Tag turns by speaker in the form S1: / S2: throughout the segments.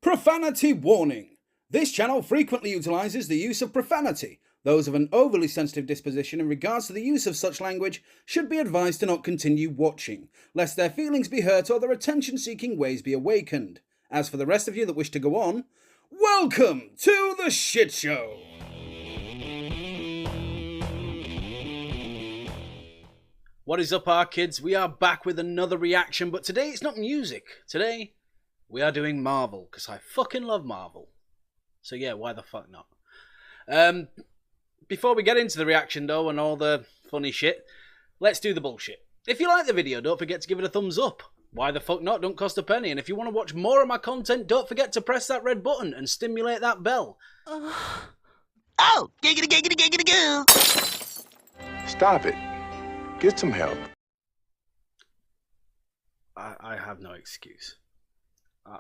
S1: Profanity warning. This channel frequently utilizes the use of profanity. Those of an overly sensitive disposition in regards to the use of such language should be advised to not continue watching, lest their feelings be hurt or their attention-seeking ways be awakened. As for the rest of you that wish to go on, welcome to the shit show! What is up, our kids? We are back with another reaction, but today it's not music. Today, we are doing Marvel, because I fucking love Marvel. So yeah, why the fuck not? Before we get into the reaction though, and all the funny shit, let's do the bullshit. If you like the video, don't forget to give it a thumbs up. Why the fuck not? Don't cost a penny. And if you want to watch more of my content, don't forget to press that red button and stimulate that bell.
S2: Oh! Giggity, giggity, giggity, goo!
S3: Stop it. Get some help.
S1: I have no excuse.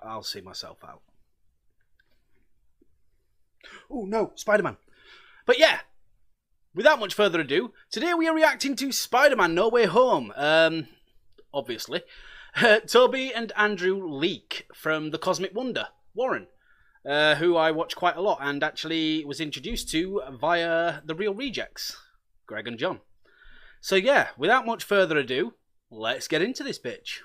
S1: I'll see myself out. Oh no, Spider-Man. But yeah, without much further ado, today we are reacting to Spider-Man No Way Home. Obviously. Tobey and Andrew Leak from The Cosmic Wonder, Warren, who I watch quite a lot and actually was introduced to via The Real Rejects, Greg and John. So yeah, without much further ado, let's get into this bitch.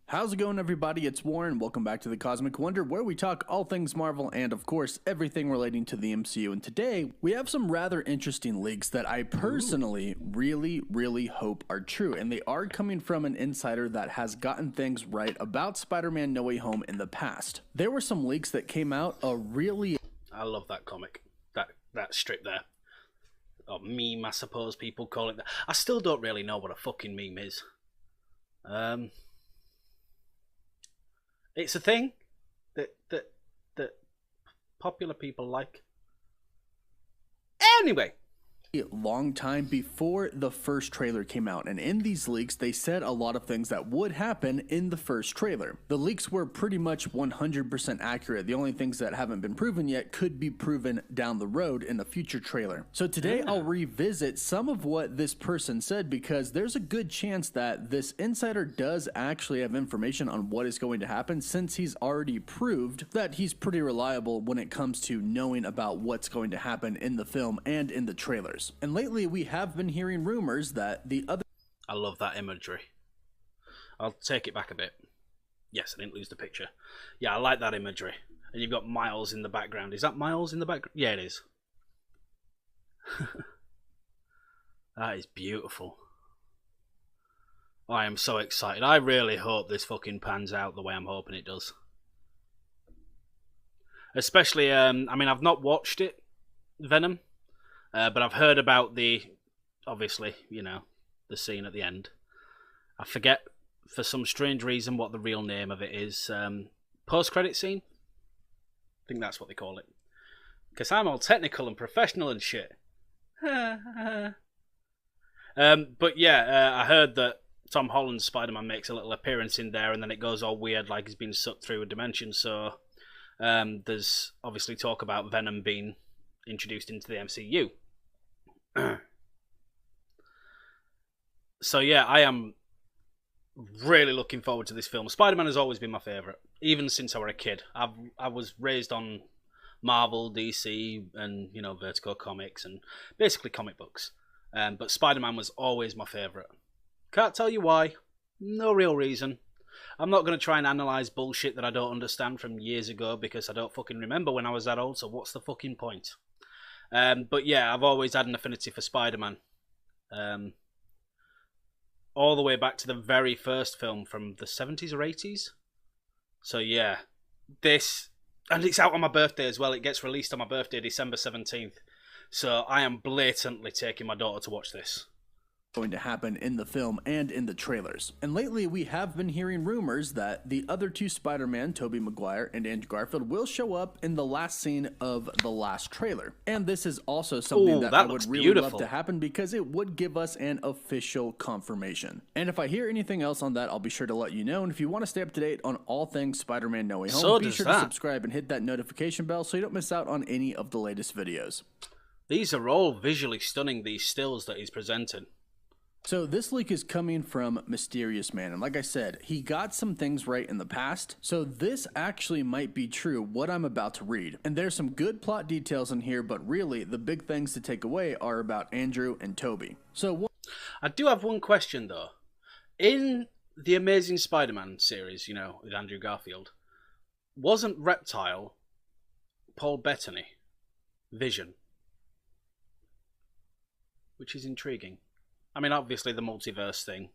S4: How's it going, everybody? It's Warren. Welcome back to The Cosmic Wonder, where we talk all things Marvel and, of course, everything relating to the MCU. And today, we have some rather interesting leaks that I personally really hope are true. And they are coming from an insider that has gotten things right about Spider-Man No Way Home in the past. There were some leaks that came out
S1: I love that comic. That strip there. Or meme, I suppose people call it that. I still don't really know what a fucking meme is. It's a thing that popular people like. Anyway.
S4: A long time before the first trailer came out, and in these leaks they said a lot of things that would happen in the first trailer. The leaks were pretty much 100% accurate. The only things that haven't been proven yet could be proven down the road in a future trailer. So today I'll revisit some of what this person said, because there's a good chance that this insider does actually have information on what is going to happen, since he's already proved that he's pretty reliable when it comes to knowing about what's going to happen in the film and in the trailers. And lately we have been hearing rumors that the other...
S1: I love that imagery. I'll take it back a bit. Yes, I didn't lose the picture. Yeah, I like that imagery. And you've got Miles in the background. Is that Miles in the background? Yeah, it is. That is beautiful. I am so excited. I really hope this fucking pans out the way I'm hoping it does. Especially, I mean, I've not watched it, Venom. But I've heard about obviously, you know, the scene at the end. I forget, for some strange reason, what the real name of it is. Post-credit scene? I think that's what they call it. Because I'm all technical and professional and shit. But yeah, I heard that Tom Holland's Spider-Man makes a little appearance in there, and then it goes all weird like he's been sucked through a dimension. So there's obviously talk about Venom being introduced into the MCU. So yeah, I am really looking forward to this film. Spider-Man has always been my favourite, even since I was a kid. I was raised on Marvel, DC, and, you know, Vertigo comics, and basically comic books. But Spider-Man was always my favourite. Can't tell you why. No real reason. I'm not going to try and analyse bullshit that I don't understand from years ago, because I don't fucking remember when I was that old, so what's the fucking point? But yeah, I've always had an affinity for Spider-Man. All the way back to the very first film from the 70s or 80s. So yeah, this... And it's out on my birthday as well. It gets released on my birthday, December 17th. So I am blatantly taking my daughter to watch this.
S4: Going to happen in the film and in the trailers. And lately we have been hearing rumors that the other two Spider-Man, Tobey Maguire and Andrew Garfield, will show up in the last scene of the last trailer. And this is also something that I would really love to happen, because it would give us an official confirmation. And if I hear anything else on that, I'll be sure to let you know. And if you want to stay up to date on all things Spider-Man No Way Home, be sure to subscribe and hit that notification bell so you don't miss out on any of the latest videos.
S1: These are all visually stunning, these stills that he's presented.
S4: So this leak is coming from Mysterious Man, and like I said, he got some things right in the past, so this actually might be true, what I'm about to read. And there's some good plot details in here, but really, the big things to take away are about Andrew and Tobey.
S1: I do have one question, though. In the Amazing Spider-Man series, you know, with Andrew Garfield, wasn't Reptile Paul Bettany Vision? Which is intriguing. I mean, obviously the multiverse thing,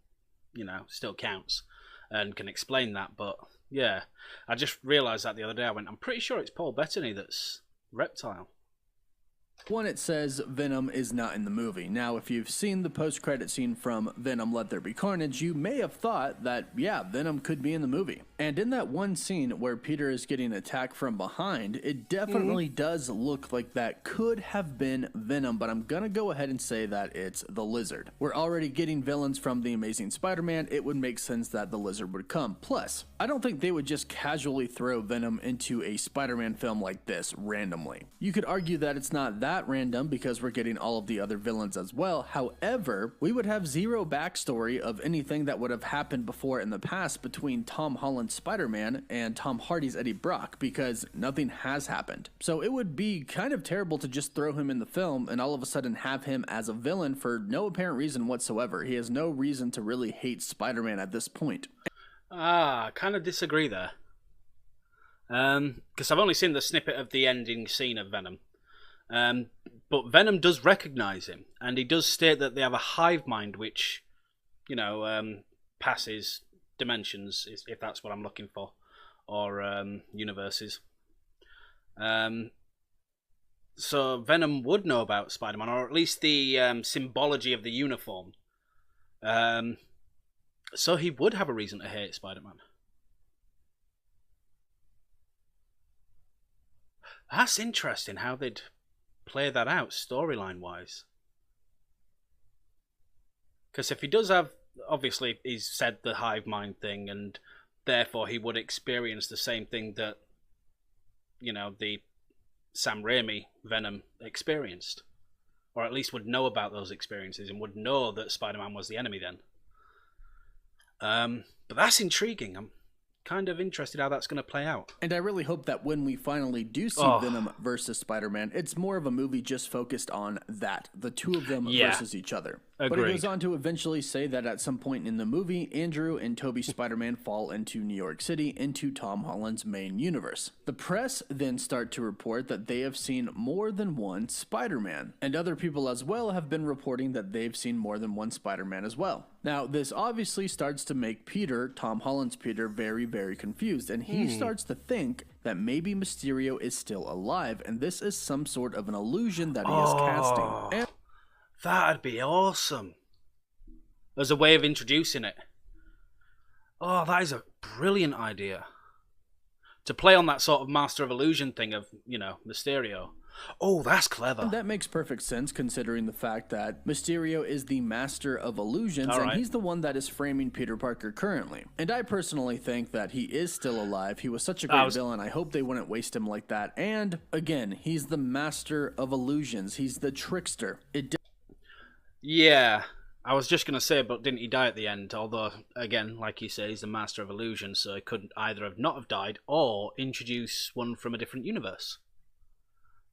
S1: you know, still counts and can explain that, but yeah. I just realised that the other day. I'm pretty sure it's Paul Bettany that's Reptile.
S4: One, it says Venom is not in the movie. Now, if you've seen the post-credit scene from Venom Let There Be Carnage, you may have thought that, yeah, Venom could be in the movie. And in that one scene where Peter is getting attacked from behind, it definitely does look like that could have been Venom, but I'm gonna go ahead and say that it's the Lizard. We're already getting villains from The Amazing Spider-Man, it would make sense that the Lizard would come. Plus, I don't think they would just casually throw Venom into a Spider-Man film like this randomly. You could argue that it's not that random because we're getting all of the other villains as well. However, we would have zero backstory of anything that would have happened before in the past between Tom Holland's Spider-Man and Tom Hardy's Eddie Brock because nothing has happened. So it would be kind of terrible to just throw him in the film and all of a sudden have him as a villain for no apparent reason whatsoever. He has no reason to really hate Spider-Man at this point.
S1: I kind of disagree there. Because I've only seen the snippet of the ending scene of Venom. But Venom does recognise him, and he does state that they have a hive mind which, you know, passes dimensions, if that's what I'm looking for, or universes. So Venom would know about Spider-Man, or at least the symbology of the uniform. So he would have a reason to hate Spider-Man. That's interesting how they'd play that out storyline wise, because if he does have, obviously he's said the hive mind thing, and therefore he would experience the same thing that, you know, the Sam Raimi Venom experienced, or at least would know about those experiences and would know that Spider-Man was the enemy then. But that's intriguing. I'm kind of interested how that's going to play out.
S4: And I really hope that when we finally do see Venom versus Spider-Man, it's more of a movie just focused on that, the two of them versus each other.
S1: Agreed.
S4: But it goes on to eventually say that at some point in the movie, Andrew and Tobey's Spider-Man fall into New York City, into Tom Holland's main universe. The press then start to report that they have seen more than one Spider-Man, and other people as well have been reporting that they've seen more than one Spider-Man as well. Now, this obviously starts to make Peter, Tom Holland's Peter, very, very confused, and he starts to think that maybe Mysterio is still alive, and this is some sort of an illusion that he is casting. And
S1: that'd be awesome. As a way of introducing it. Oh, that is a brilliant idea. To play on that sort of Master of Illusion thing of, you know, Mysterio. Oh, that's clever.
S4: And that makes perfect sense considering the fact that Mysterio is the master of illusions, and he's the one that is framing Peter Parker currently. And I personally think that he is still alive. He was such a great villain. I hope they wouldn't waste him like that. And again, he's the master of illusions. He's the trickster.
S1: Yeah, I was just going to say, but didn't he die at the end? Although, again, like you say, he's the master of illusion, so he couldn't either have not have died or introduce one from a different universe.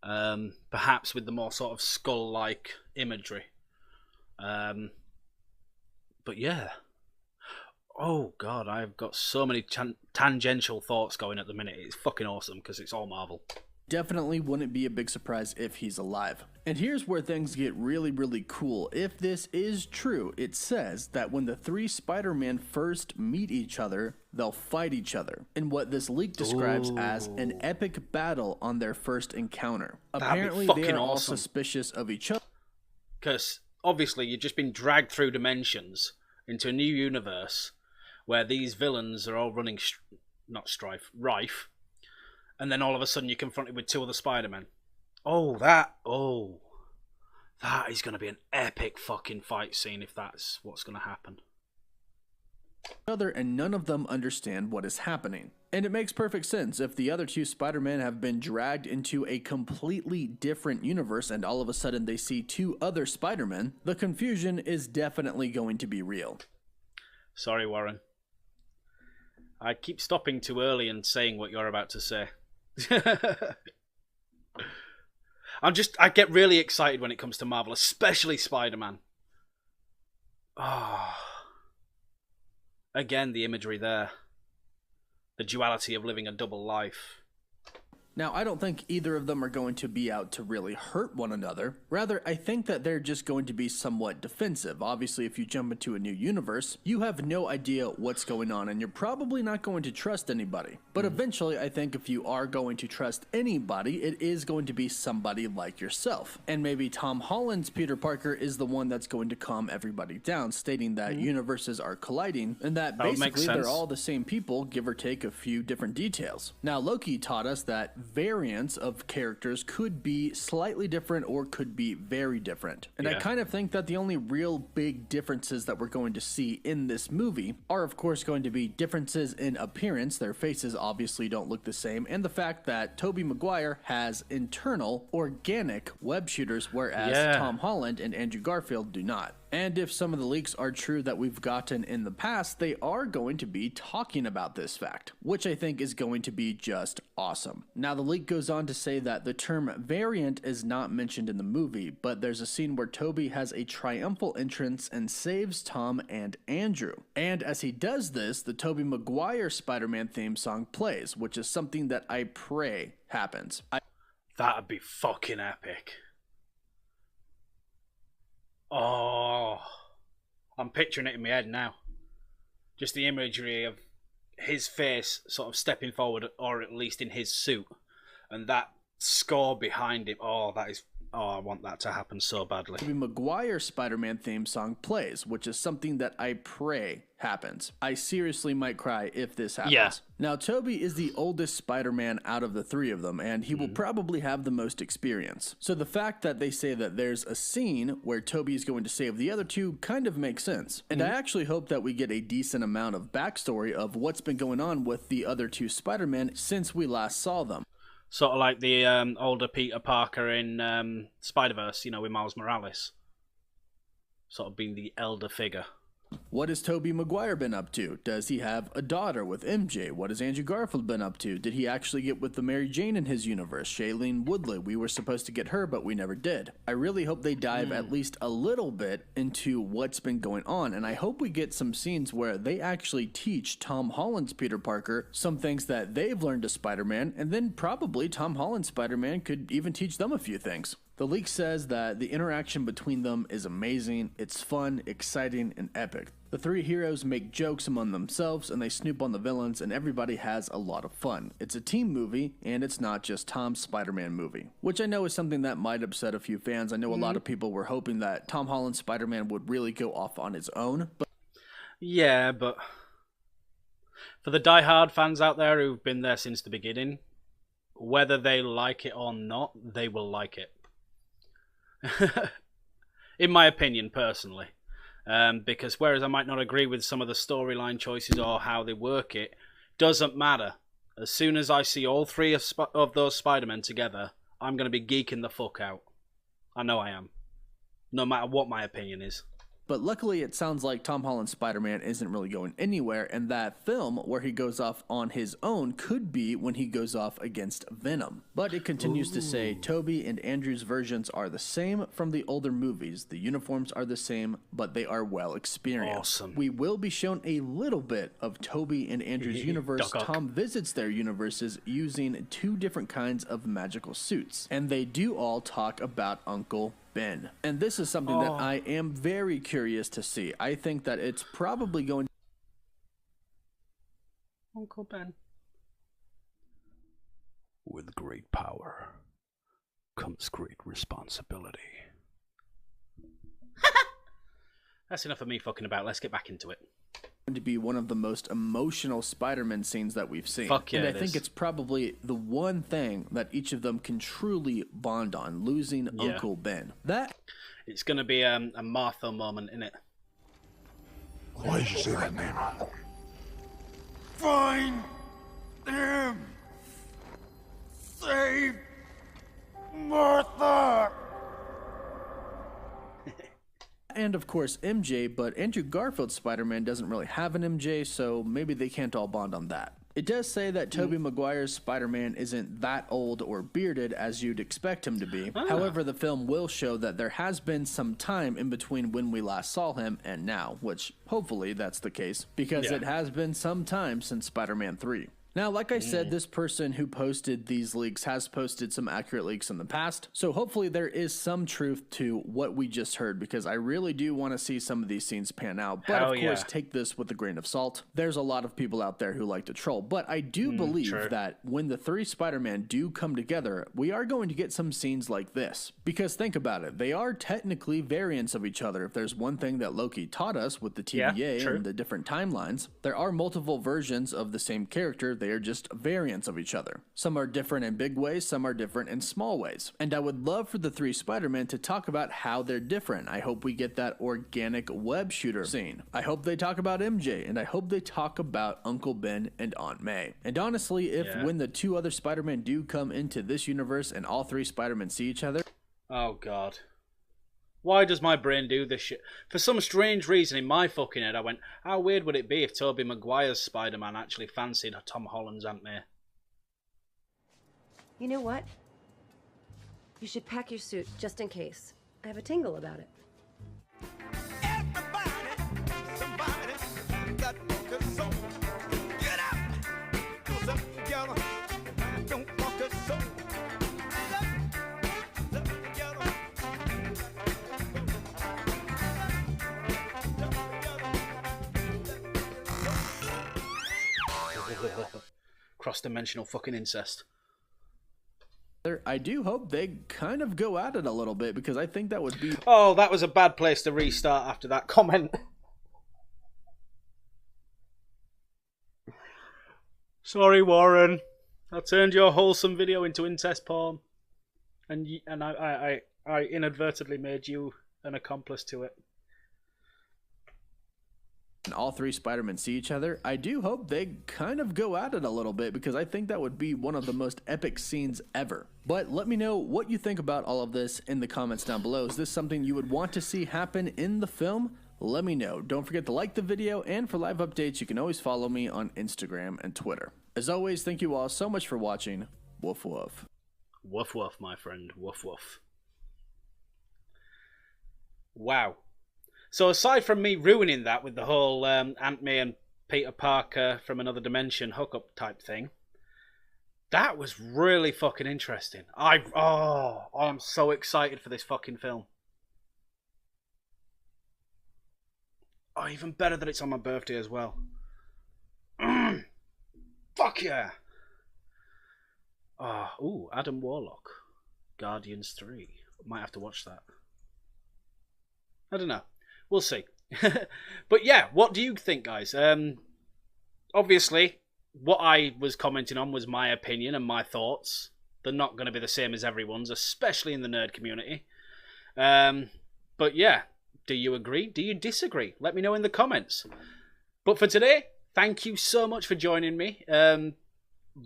S1: Perhaps with the more sort of skull-like imagery. But yeah. Oh god, I've got so many tangential thoughts going at the minute. It's fucking awesome because it's all Marvel.
S4: Definitely wouldn't be a big surprise if he's alive. And here's where things get really, really cool. If this is true, it says that when the three Spider-Man first meet each other, they'll fight each other in what this leak describes as an epic battle on their first encounter. Apparently, they are all suspicious of each other.
S1: Because obviously you've just been dragged through dimensions into a new universe where these villains are all running, rife. And then all of a sudden you're confronted with two other Spider-Men. That is going to be an epic fucking fight scene if that's what's going to happen.
S4: other, and none of them understand what is happening. And it makes perfect sense. If the other two Spider-Men have been dragged into a completely different universe and all of a sudden they see two other Spider-Men, the confusion is definitely going to be real.
S1: Sorry, Warren. I keep stopping too early and saying what you're about to say. I get really excited when it comes to Marvel, especially Spider-Man. Oh. Again, the imagery there. The duality of living a double life.
S4: Now, I don't think either of them are going to be out to really hurt one another. Rather, I think that they're just going to be somewhat defensive. Obviously, if you jump into a new universe, you have no idea what's going on, and you're probably not going to trust anybody. But eventually, I think if you are going to trust anybody, it is going to be somebody like yourself. And maybe Tom Holland's Peter Parker is the one that's going to calm everybody down, stating that universes are colliding, and that basically they're all the same people, give or take a few different details. Now, Loki taught us that variants of characters could be slightly different or could be very different. And I kind of think that the only real big differences that we're going to see in this movie are of course going to be differences in appearance. Their faces obviously don't look the same, and the fact that Tobey Maguire has internal organic web shooters, whereas Tom Holland and Andrew Garfield do not. And if some of the leaks are true that we've gotten in the past, they are going to be talking about this fact, which I think is going to be just awesome. Now, the leak goes on to say that the term variant is not mentioned in the movie, but there's a scene where Tobey has a triumphal entrance and saves Tom and Andrew. And as he does this, the Tobey Maguire Spider-Man theme song plays, which is something that I pray happens.
S1: That'd be fucking epic. Oh, I'm picturing it in my head now. Just the imagery of his face sort of stepping forward, or at least in his suit, and that score behind him. Oh, that is. Oh, I want that to happen so badly.
S4: Tobey Maguire Spider-Man theme song plays, which is something that I pray happens. I seriously might cry if this happens.
S1: Yeah.
S4: Now, Tobey is the oldest Spider-Man out of the three of them, and he will probably have the most experience. So the fact that they say that there's a scene where Tobey is going to save the other two kind of makes sense. And I actually hope that we get a decent amount of backstory of what's been going on with the other two Spider-Men since we last saw them.
S1: Sort of like the older Peter Parker in Spider-Verse, you know, with Miles Morales. Sort of being the elder figure.
S4: What has Tobey Maguire been up to? Does he have a daughter with MJ? What has Andrew Garfield been up to? Did he actually get with the Mary Jane in his universe? Shailene Woodley, we were supposed to get her, but we never did. I really hope they dive at least a little bit into what's been going on, and I hope we get some scenes where they actually teach Tom Holland's Peter Parker some things that they've learned as Spider-Man, and then probably Tom Holland's Spider-Man could even teach them a few things. The leak says that the interaction between them is amazing, it's fun, exciting, and epic. The three heroes make jokes among themselves and they snoop on the villains, and everybody has a lot of fun. It's a team movie, and it's not just Tom's Spider-Man movie, which I know is something that might upset a few fans. I know a lot of people were hoping that Tom Holland's Spider-Man would really go off on his own, but
S1: Yeah, but for the die-hard fans out there who've been there since the beginning, whether they like it or not, they will like it. In my opinion, personally. Because whereas I might not agree with some of the storyline choices or how they work it, doesn't matter. As soon as I see all three of those Spider-Men together, I'm going to be geeking the fuck out. I know I am. No matter what my opinion is.
S4: But luckily, it sounds like Tom Holland's Spider-Man isn't really going anywhere, and that film where he goes off on his own could be when he goes off against Venom. But it continues to say Tobey and Andrew's versions are the same from the older movies. The uniforms are the same, but they are well experienced.
S1: Awesome.
S4: We will be shown a little bit of Tobey and Andrew's universe. Tom visits their universes using two different kinds of magical suits, and they do all talk about Uncle Ben. And this is something that I am very curious to see. I think that it's probably going to
S1: Uncle Ben.
S5: With great power comes great responsibility.
S1: That's enough of me fucking about. Let's get back into it.
S4: be one of the most emotional Spider-Man scenes that we've seen.
S1: Fuck yeah,
S4: and I think it's probably the one thing that each of them can truly bond on, losing Uncle Ben.
S1: It's going to be a Martha moment, isn't it?
S3: Why did you say that name?
S6: Find him! Save Martha!
S4: And of course MJ, but Andrew Garfield's Spider-Man doesn't really have an MJ, so maybe they can't all bond on that. It does say that Tobey Maguire's Spider-Man isn't that old or bearded as you'd expect him to be. However, the film will show that there has been some time in between when we last saw him and now, which hopefully that's the case, because it has been some time since Spider-Man 3. Now, like I said, this person who posted these leaks has posted some accurate leaks in the past, so hopefully there is some truth to what we just heard, because I really do want to see some of these scenes pan out, but of course take this with a grain of salt. There's a lot of people out there who like to troll, but I do believe that when the three Spider-Man do come together, we are going to get some scenes like this, because think about it, they are technically variants of each other. If there's one thing that Loki taught us with the TVA and the different timelines, there are multiple versions of the same character. They are just variants of each other. Some are different in big ways, some are different in small ways. And I would love for the three Spider-Men to talk about how they're different. I hope we get that organic web shooter scene. I hope they talk about MJ, and I hope they talk about Uncle Ben and Aunt May. And honestly, if when the two other Spider-Men do come into this universe and all three Spider-Men see each other...
S1: Oh, God. Why does my brain do this shit? For some strange reason in my fucking head, I went, how weird would it be if Tobey Maguire's Spider-Man actually fancied Tom Holland's Aunt May?
S7: You know what? You should pack your suit, just in case. I have a tingle about it.
S1: Cross-dimensional fucking incest.
S4: I do hope they kind of go at it a little bit, because I think that would be...
S1: Oh, that was a bad place to restart after that comment. Sorry, Warren. I turned your wholesome video into incest porn. And I inadvertently made you an accomplice to it.
S4: And all three Spider-Men see each other, I do hope they kind of go at it a little bit, because I think that would be one of the most epic scenes ever. But let me know what you think about all of this in the comments down below. Is this something you would want to see happen in the film? Let me know. Don't forget to like the video, and for live updates, you can always follow me on Instagram and Twitter. As always, thank you all so much for watching. Woof woof.
S1: Woof woof, my friend. Woof woof. Wow. So aside from me ruining that with the whole Aunt May and Peter Parker from another dimension hookup type thing, that was really fucking interesting. I am so excited for this fucking film. Oh, even better that it's on my birthday as well. Fuck yeah. Ooh, Adam Warlock. Guardians 3. Might have to watch that. I don't know. We'll see. But yeah, what do you think, guys? Obviously, what I was commenting on was my opinion and my thoughts. They're not going to be the same as everyone's, especially in the nerd community. But yeah, do you agree? Do you disagree? Let me know in the comments. But for today, thank you so much for joining me.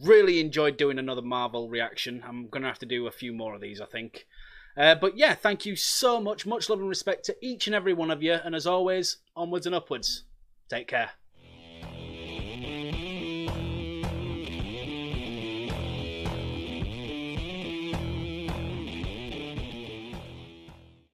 S1: Really enjoyed doing another Marvel reaction. I'm going to have to do a few more of these, I think. But yeah, thank you so much. Much love and respect to each and every one of you. And as always, onwards and upwards. Take care.